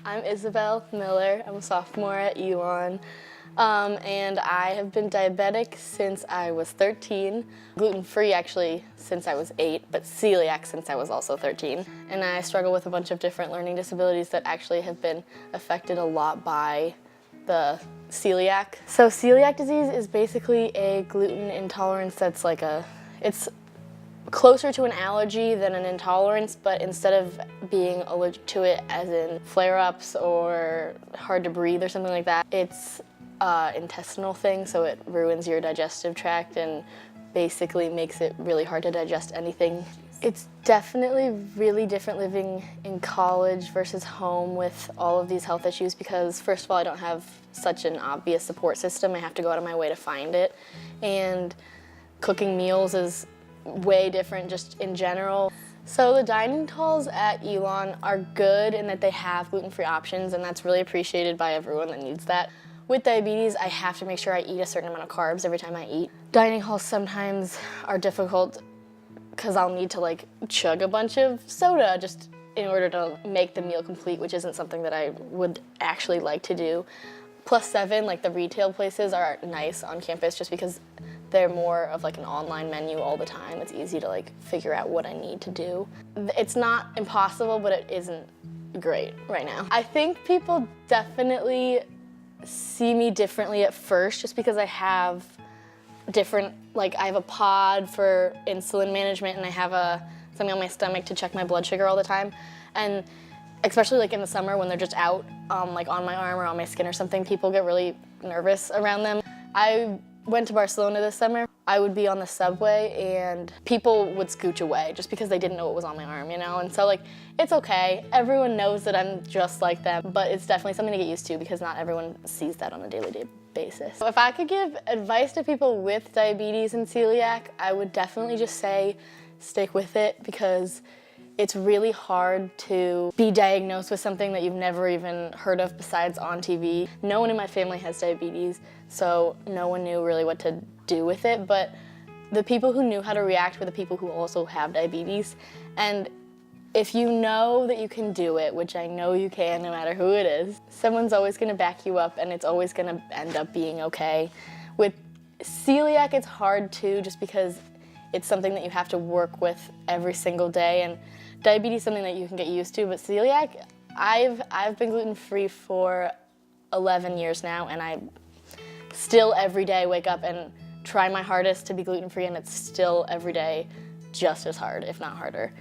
I'm Isabel Miller. I'm a sophomore at Elon, and I have been diabetic since I was 13. Gluten-free actually since I was 8, but celiac since I was also 13. And I struggle with a bunch of different learning disabilities that actually have been affected a lot by the celiac. So celiac disease is basically a gluten intolerance that's it's closer to an allergy than an intolerance, but instead of being allergic to it as in flare-ups or hard to breathe or something like that, it's an intestinal thing, so it ruins your digestive tract and basically makes it really hard to digest anything. It's definitely really different living in college versus home with all of these health issues because, first of all, I don't have such an obvious support system. I have to go out of my way to find it, and cooking meals is way different just in general. So the dining halls at Elon are good in that they have gluten-free options, and that's really appreciated by everyone that needs that. With diabetes, I have to make sure I eat a certain amount of carbs every time I eat. Dining halls sometimes are difficult because I'll need to chug a bunch of soda just in order to make the meal complete, which isn't something that I would actually like to do. +7, the retail places, are nice on campus just because they're more of an online menu all the time. It's easy to figure out what I need to do. It's not impossible, but it isn't great right now. I think people definitely see me differently at first just because I have different, I have a pod for insulin management and I have something on my stomach to check my blood sugar all the time. And especially in the summer when they're just out on my arm or on my skin or something, people get really nervous around them. I went to Barcelona this summer. I would be on the subway and people would scooch away just because they didn't know what was on my arm, And so it's okay. Everyone knows that I'm just like them, but it's definitely something to get used to because not everyone sees that on a daily basis. If I could give advice to people with diabetes and celiac, I would definitely just say stick with it because it's really hard to be diagnosed with something that you've never even heard of besides on TV. No one in my family has diabetes, so no one knew really what to do with it, but the people who knew how to react were the people who also have diabetes. And if you know that you can do it, which I know you can no matter who it is, someone's always gonna back you up and it's always gonna end up being okay. With celiac, it's hard too, just because it's something that you have to work with every single day, and diabetes is something that you can get used to, but celiac, I've been gluten-free for 11 years now, and I still every day wake up and try my hardest to be gluten-free, and it's still every day just as hard, if not harder.